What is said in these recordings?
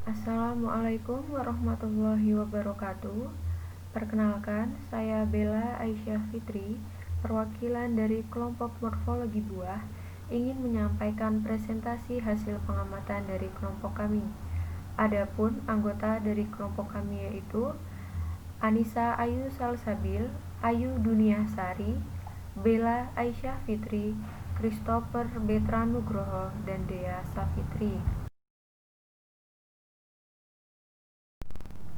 Assalamualaikum warahmatullahi wabarakatuh. Perkenalkan, saya Bella Aisyah Fitri, perwakilan dari kelompok morfologi buah, ingin menyampaikan presentasi hasil pengamatan dari kelompok kami. Adapun anggota dari kelompok kami yaitu Anissa Ayu Salsabil, Ayu Duniasari, Bella Aisyah Fitri, Christopher Betra Nugroho, dan Dea Safitri.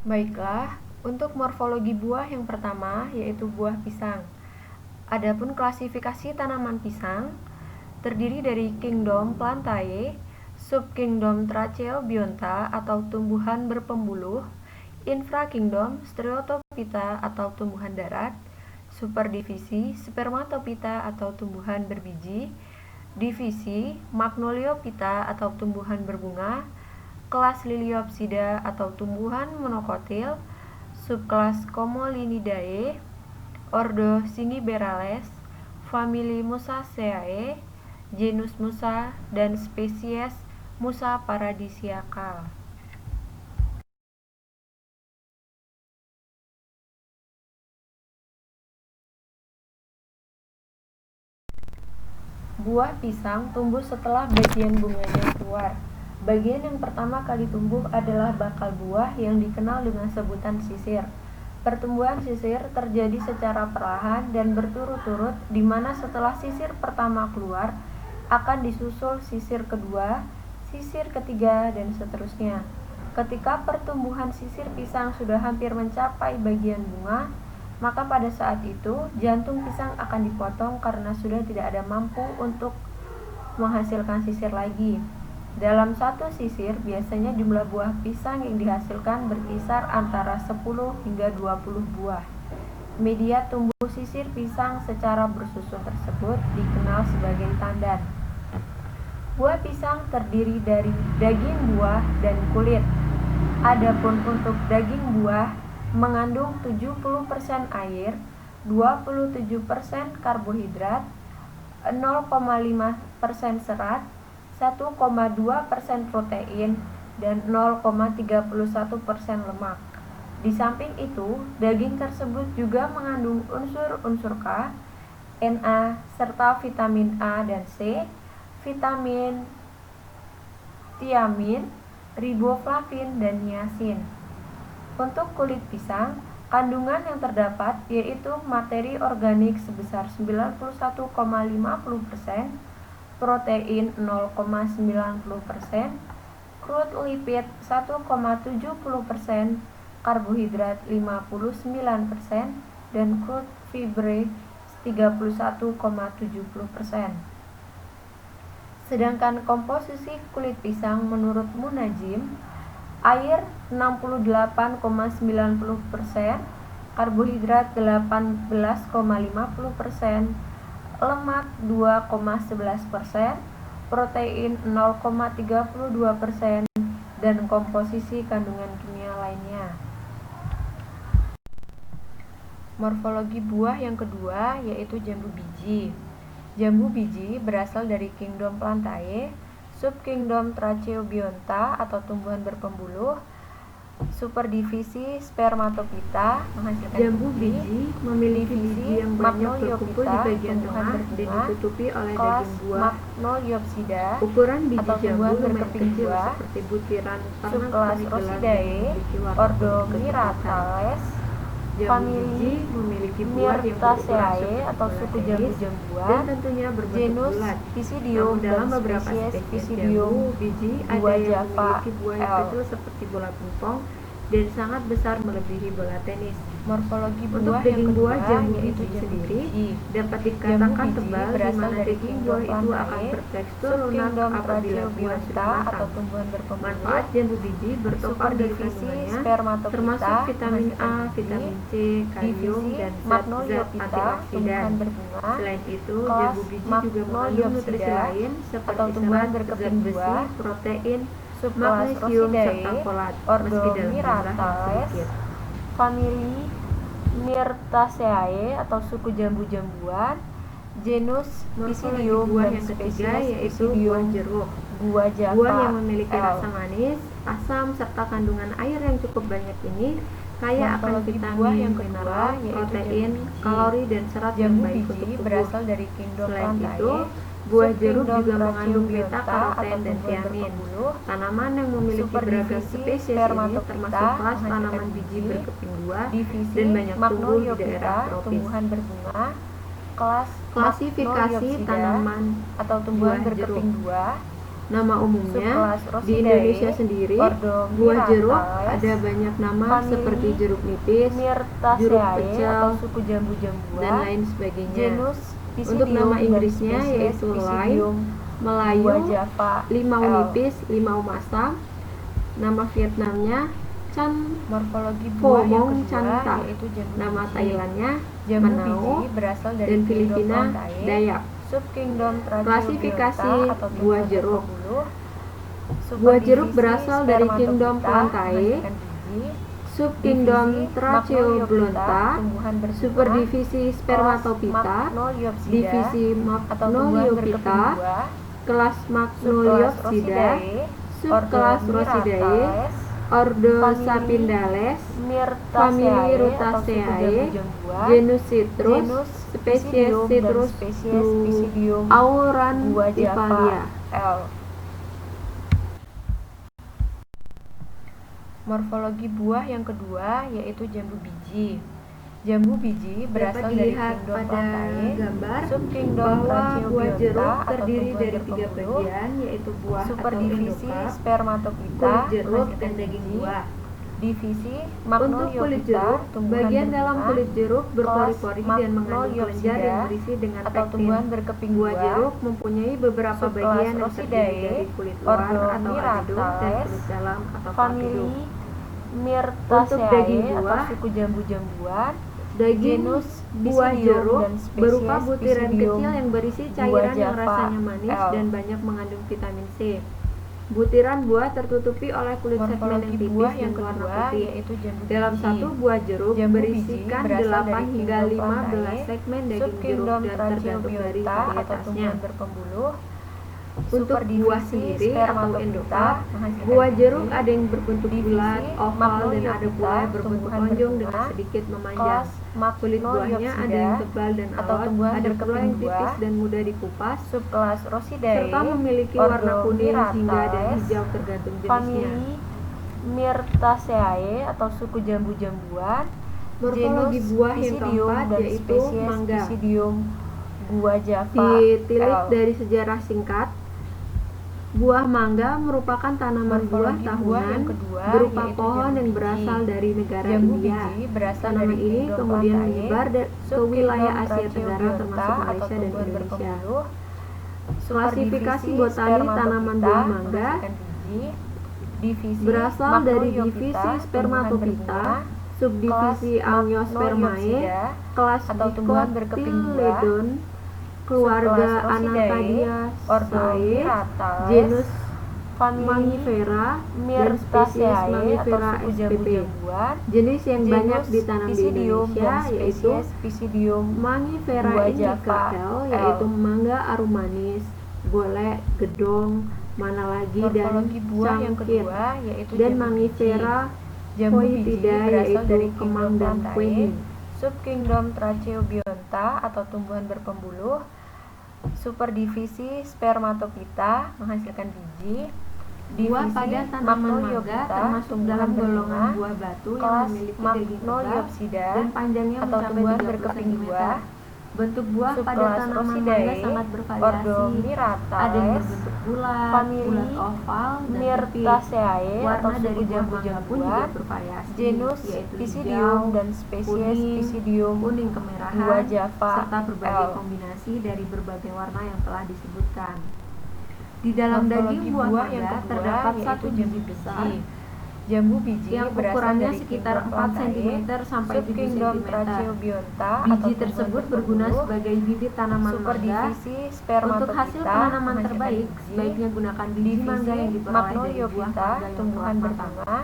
Baiklah, untuk morfologi buah yang pertama yaitu buah pisang. Adapun klasifikasi tanaman pisang terdiri dari kingdom Plantae, subkingdom Tracheobionta atau tumbuhan berpembuluh, infrakingdom Stereotopita atau tumbuhan darat, superdivisi Spermatopita atau tumbuhan berbiji, divisi Magnoliopita atau tumbuhan berbunga, kelas Liliopsida atau tumbuhan monokotil, subkelas Comolinidae, ordo Cinniberales, famili Musaceae, genus Musa, dan spesies Musa paradisiaca. Buah pisang tumbuh setelah bagian bunganya keluar. Bagian yang pertama kali tumbuh adalah bakal buah yang dikenal dengan sebutan sisir. Pertumbuhan sisir terjadi secara perlahan dan berturut-turut, di mana setelah sisir pertama keluar, akan disusul sisir kedua, sisir ketiga, dan seterusnya. Ketika pertumbuhan sisir pisang sudah hampir mencapai bagian bunga, maka pada saat itu jantung pisang akan dipotong karena sudah tidak ada mampu untuk menghasilkan sisir lagi. Dalam satu sisir, biasanya jumlah buah pisang yang dihasilkan berkisar antara 10 hingga 20 buah. Media tumbuh sisir pisang secara bersusun tersebut dikenal sebagai tandan. Buah pisang terdiri dari daging buah dan kulit. Adapun untuk daging buah mengandung 70% air, 27% karbohidrat, 0,5% serat, 1,2% protein, dan 0,31% lemak. Di samping itu, daging tersebut juga mengandung unsur-unsur K, Na, serta vitamin A dan C, vitamin tiamin, riboflavin, dan niacin. Untuk kulit pisang, kandungan yang terdapat yaitu materi organik sebesar 91,50%, protein 0,90%, crude lipid 1,70%, karbohidrat 59%, dan crude fibre 31,70%. Sedangkan komposisi kulit pisang menurut Munajim, air 68,90%, karbohidrat 18,50%, lemak 2,11%, protein 0,32%, dan komposisi kandungan kimia lainnya. Morfologi buah yang kedua yaitu jambu biji. Jambu biji berasal dari kingdom Plantae, subkingdom Tracheobionta atau tumbuhan berpembuluh, superdivisi Spermatopita menghasilkan jambu biji memiliki biji yang banyak berkumpul di bagian tengah dan ditutupi oleh daging buah. Magnoliopsida Ukuran biji atau jambu tumbuhan lumayan berkeping kecil buah, seperti butiran subkelas Rosidae, ordo Myrtales, Jambu biji memiliki buah yang berukuran seperti atau suku bola jambu tenis jambuan, dan tentunya berbentuk genus bulat. Visidium, Namun dalam dan beberapa spesies spesies Visidium jambu biji ada buah yang Java memiliki buah yang L. kecil seperti bola pingpong dan sangat besar melebihi bola tenis. Morfologi Untuk buah yang daging kedua buah jambu yaitu biji jambu sendiri biji. dapat Jambu dikatakan biji tebal, di berasal mana dari daging kingdom buah itu akan Plantae, bertekstur lunak subkingdom apabila buah sudah Tracheobionta atau matang. tumbuhan berpembuluh, Manfaat jambu biji bertopang dari superdivisi kandungannya, Spermatopita termasuk vitamin A, menghasilkan biji, vitamin C, kalium, divisi dan zat-zat Magnoliopita antioksidan. tumbuhan berbunga, Selain itu, kelas jambu biji juga mengandung nutrisi Magnoliopsida lain atau seperti tumbuhan serat, zat berkeping besi, buah, protein, subkelas magnesium, serta Rosidae, folat, ordo meski dalam jumlah yang Myrtales, sedikit. famili Myrtaceae atau suku jambu-jambuan, genus Morfologi Pisidium, buah dan yang ketiga spesies yaitu buah Pisidium jeruk. buah Java. Buah yang memiliki L. rasa manis, asam, serta kandungan air yang cukup banyak ini kaya akan Morfologi buah vitamin, yang kedua mineral, yaitu protein, jambu biji. kalori, dan serat yang Jambu baik biji untuk tubuh. berasal dari kingdom Selain Plantae, itu, buah jeruk subkingdom juga mengandung Brachiobiota beta atau karoten dan tumbuhan tiamin. berpembuluh, Tanaman yang memiliki beragam superdivisi spesies ini Spermatophyta termasuk kelas menghasilkan tanaman biji biji, berkeping buah divisi dan banyak tumbuh di daerah Magnoliophyta, tropis. tumbuhan berbunga, kelas Klasifikasi Magnoliopsida tanaman atau tumbuhan buah berkeping jeruk. buah. Nama umumnya Subkelas di Rosidae, Indonesia sendiri, ordo buah jeruk Myrtales, ada banyak nama famili seperti jeruk nipis, jeruk Myrtaceae pecel, atau suku jambu-jambuan, dan lain sebagainya. genus Untuk Pisidium nama dan Inggrisnya spesies yaitu lime, Pisidium Melayu, buah Java. limau L. nipis, limau masam. Nama Vietnamnya Chan Morfologi Pho buah yang Mong kedua Chan Ta. yaitu jambu Nama biji. Thailandnya Jambu Manao, biji berasal dari dan kingdom Filipina Plantae, Dayak. subkingdom Klasifikasi Trachiobiota atau buah tumbuhan jeruk. berpembuluh, Buah jeruk superdivisi berasal dari kingdom Spermatophyta Plantae, menghasilkan biji, subkingdom divisi Tracheobulonta, Magnoliophyta, tumbuhan berbunga, superdivisi kelas Spermatophyta, Magnoliopsida divisi atau tumbuhan berkeping Magnoliophyta, buah, kelas subkelas Magnoliopsida, Rosidae, subkelas ordo Rosidae, Myrtales, ordo famili Sapindales, Myrtaceae famili atau suku Rutaceae, jambu-jambuan, genus Citrus, genus spesies Pisidium dan Citrus spesies Pisidium buah Java. aurantivalia. L. Morfologi buah yang kedua yaitu jambu biji. Jambu biji berasal Dapat dari dilihat kingdom pada Plantae, gambar subkingdom bahwa buah Trachiobiota jeruk atau terdiri tumbuhan dari 3 berpembuluh, bagian, yaitu buah atau superdivisi endokarp, Spermatophyta kulit jeruk, menghasilkan dan daging biji, buah. divisi Untuk kulit Magnoliophyta, jeruk, tumbuhan bagian dalam berbunga, kulit jeruk berpori-pori kelas dan mengandung kelenjar yang Magnoliopsida berisi dengan atau pektin. tumbuhan berkeping Buah buah, jeruk mempunyai beberapa subkelas bagian yang terdiri Rosidae, dari kulit luar ordo atau albedo dan Myrtales, kulit dalam atau famili flavido. Untuk Myrtaceae daging atau buah, suku jambu-jambuan, daging genus buah Pisidium jeruk dan spesies berupa butiran Pisidium kecil yang berisi buah cairan yang Java. rasanya manis L. dan banyak mengandung vitamin C. Butiran buah tertutupi oleh kulit segmen yang Morfologi tipis buah dan yang warna kedua putih. yaitu jambu Dalam biji. satu buah jeruk Jambu biji berisikan berasal 8 dari hingga kingdom 15 Plantae, segmen daging jeruk subkingdom dan tergantung dari Trachiobiota atau varietasnya. tumbuhan berpembuluh, Untuk buah superdivisi sendiri atau Spermatophyta endokarp, menghasilkan buah biji, jeruk ada yang berbentuk divisi bulat, oval, dan ada pula yang berbentuk tumbuhan lonjong dengan berbunga, sedikit memanjang. kelas Kulit buahnya ada yang Magnoliopsida tebal dan atau alot, tumbuhan ada pula berkeping yang tipis buah, dan mudah dikupas, subkelas Rosidae, serta memiliki ordo warna kuning, jingga, dan Myrtales, hijau tergantung jenisnya. famili Myrtaceae atau suku jambu-jambuan, Morfologi genus buah yang Pisidium keempat dan yaitu spesies mangga. Pisidium buah Java. Ditilik L. dari sejarah singkat, buah mangga merupakan tanaman buah Morfologi buah tahunan yang kedua berupa yaitu pohon jambu yang biji. berasal dari negara Jambu India. biji berasal Tanaman dari ini kingdom kemudian Plantae, menyebar ke subkingdom wilayah Asia Tenggara Trachiobiota termasuk atau Malaysia dan tumbuhan Indonesia. berpembuluh, Klasifikasi superdivisi botani tanaman buah Spermatophyta mangga menghasilkan biji, divisi berasal dari Magnoliophyta, divisi tumbuhan Spermatophyta, berbunga, subdivisi kelas Angiospermae, Magnoliopsida kelas atau tumbuhan berkeping buah, Dicotyledon, keluarga subkelas Rosidae, ordo Anacardiaceae, Myrtales, genus famili Mangifera, dan spesies Myrtaceae atau Mangifera suku spp. jambu-jambuan, Jenis yang banyak genus ditanam di Pisidium Indonesia dan yaitu spesies Pisidium Mangifera buah indica Java. L, L. yaitu mangga aromanis, golek, gedong, mana lagi, dan Morfologi buah yang cangkir. kedua yaitu Dan jambu Mangifera biji. Jambu biji foetida berasal yaitu dari kemang kingdom dan Plantae, kuening. subkingdom Trachiobiota atau tumbuhan berpembuluh, superdivisi Spermatophyta menghasilkan biji, Buah divisi pada tanaman mangga Magnoliophyta, termasuk tumbuhan dalam golongan berbunga, buah batu yang kelas memiliki daging tebal Magnoliopsida dan panjangnya atau mencapai tumbuhan 30 berkeping cm. buah, Bentuk buah pada subkelas tanaman Rosidae, mangga sangat ordo bervariasi. Myrtales, Ada yang berbentuk bulat, famili bulat oval, dan tipis. Myrtaceae atau Warna suku dari buah mangga pun juga jambu-jambuan, bervariasi, genus yaitu Pisidium hijau, dan spesies kuning, Pisidium kuning buah kemerahan, Java. serta berbagai L. kombinasi dari berbagai warna yang telah disebutkan. Di dalam daging Morfologi buah yang mangga kedua terdapat yaitu satu jambu biji besar Jambu biji yang berasal ukurannya dari sekitar kingdom 4 Plantae, cm sampai 7 subkingdom cm. Trachiobiota atau Biji tumbuhan tersebut berguna berpembuluh, sebagai bibit tanaman mangga. superdivisi Untuk Spermatophyta hasil penanaman menghasilkan terbaik, biji, sebaiknya gunakan biji divisi mangga yang diperoleh dari buah Magnoliophyta, mangga yang tumbuhan telah matang. berbunga,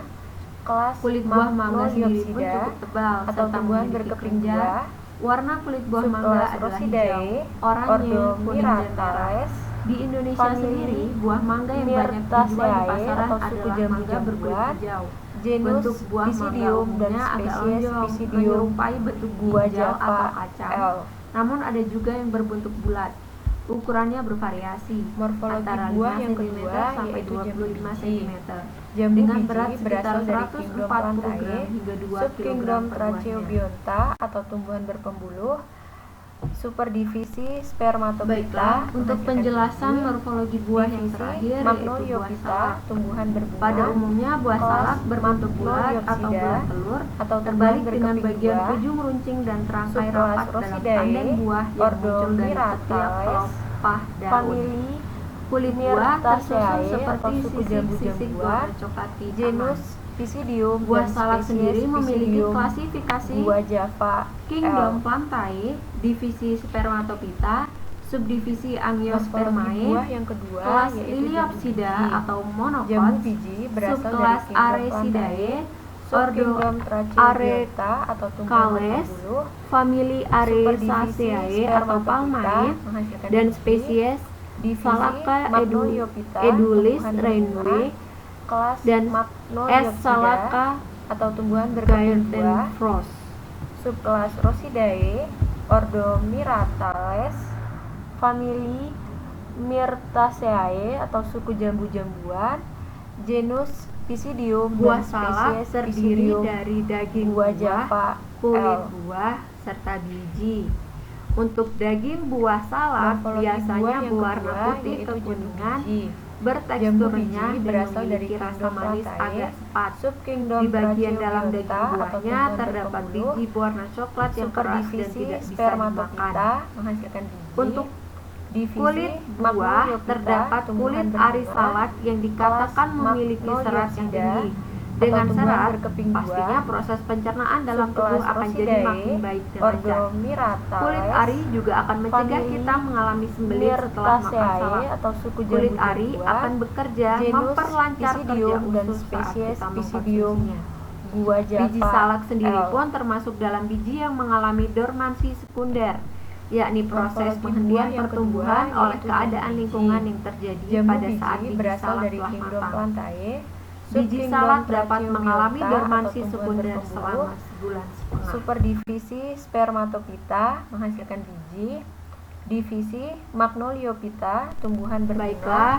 kelas Kulit buah mangga sendiri pun Magnoliopsida cukup tebal atau serta tumbuhan memiliki berkeping kelenjar buah, Warna kulit buah mangga Subkelas adalah Rosidae, hijau, oranye, Ordo kuning, dan merah. Myrtales, Di Indonesia famili sendiri, buah mangga yang banyak dijual di Myrtaceae pasaran atau suku adalah mangga berkulit jambu-jambuan, hijau. genus Bentuk buah mangga Pisidium dan umumnya agak spesies lonjong, Pisidium menyerupai bentuk gua ginjal atau Java kacang. L. Namun ada juga yang berbentuk bulat. Ukurannya bervariasi, Morfologi antara buah 5 yang cm kedua sampai yaitu jambu 25 biji. cm. Jambu Dengan biji berat sekitar berasal dari 140 kingdom gram Plantae, hingga 2 kg subkingdom per buahnya. Tracheobionta atau tumbuhan berpembuluh, superdivisi Spermatophyta. Baiklah, untuk menghasilkan penjelasan biji, morfologi buah yang divisi terakhir yaitu buah Magnoliophyta, salak. tumbuhan berbunga. Pada umumnya buah kelas salak berbentuk bulat atau Magnoliopsida, bulat telur, atau terbalik tumbuhan dengan berkeping bagian buah. ujung runcing dan terangkai Subkelas rapat dalam Rosidae, tandem buah yang Ordo muncul dari setiap Myrtales, pelepah daun. famili Kulit buah tersusun Myrtaceae seperti atau suku sisik-sisik jambu-jambuan, warna coklat kehitaman. genus Pisidium Buah dan salak spesies sendiri memiliki Pisidium klasifikasi gua Java Kingdom L. Plantae, divisi Spermatophyta, subdivisi Morfologi Angiospermae, buah yang kedua kelas yaitu jambu Liliopsida biji. atau Jambu monocots, biji berasal dari subkelas kingdom Arecidae, Plantae, ordo subkingdom Tracheobionta atau tumbuhan Arcales, berbulu, famili superdivisi Arecaceae atau Spermatophyta, palmae, menghasilkan dan biji, spesies divisi Salaka Magnoliophyta, edulis tumbuhan rainbow, berbunga, kelas dan S. Magnoliopsida salaka atau tumbuhan berkeping buah, Frost. subkelas Rosidae, Ordo Myrtales, famili Myrtaceae atau suku jambu-jambuan, genus Pisidium Buah dan salak spesies terdiri Pisidium dari daging gua buah, Java kulit L. buah, serta biji. Untuk daging buah salak Morfologi biasanya buah yang berwarna kedua putih yaitu jambu kekuningan, biji. berteksturnya Jambu biji dan berasal dari memiliki rasa kingdom manis Plantae, agak sepat. subkingdom Di bagian dalam daging Tracheobionta atau buahnya tumbuhan terdapat berpembuluh, biji berwarna coklat yang keras dan superdivisi tidak bisa Spermatophyta, dimakan. menghasilkan biji. Untuk divisi kulit buah Magnoliophyta, terdapat tumbuhan kulit berbunga, ari salak yang dikatakan kelas memiliki serat yang Magnoliopsida, tinggi. atau Dengan tumbuhan serat, berkeping pastinya buah, proses pencernaan dalam tubuh subkelas akan jadi Rosidae, makin baik dan Ordo lancar. Myrtales, Kulit ari juga akan mencegah famili kita mengalami sembelit setelah makan Myrtaceae salak. atau suku Kulit ari jambu-jambuan, akan bekerja genus memperlancar kerja Pisidium dan usus saat spesies kita Pisidium mengkonsumsinya. gua Java Biji salak sendiri L. pun termasuk dalam biji yang mengalami dormansi sekunder, yakni proses Morfologi penghentian buah yang pertumbuhan kedua oleh yaitu keadaan jambu lingkungan biji. yang terjadi Jambu pada saat biji biji berasal salak dari telah kingdom matang. Plantae, Biji subkingdom salak dapat mengalami Tracheobionta dormansi atau tumbuhan sekunder berpembuluh, selama sebulan setengah. superdivisi Spermatophyta, menghasilkan biji, divisi Magnoliophyta, tumbuhan berbunga, Baiklah,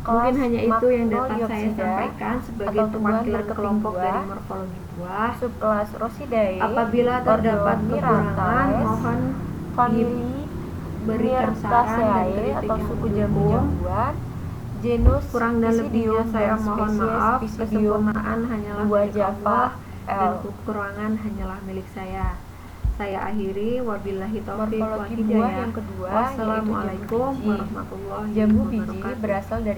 mungkin hanya itu yang dapat saya Magnoliopsida, sampaikan sebagai atau tumbuhan perwakilan berkeping kelompok buah, dari morfologi buah. subkelas Rosidae, Apabila Ordo terdapat kekurangan, Myrtales, mohon famili diberikan saran dan Myrtaceae kritik atau yang suku mendukung. jambu-jambuan, genus Kurang dan lebihnya Pisidium saya dan mohon spesies maaf. Pisidium Kesempurnaan hanyalah gua milik Java Allah dan L. kekurangan hanyalah milik saya. Saya akhiri, wabillahi taufiq wal Morfologi buah hidayah. yang kedua yaitu Wassalamualaikum jambu biji. warahmatullahi Jambu biji wabarakatuh. berasal dari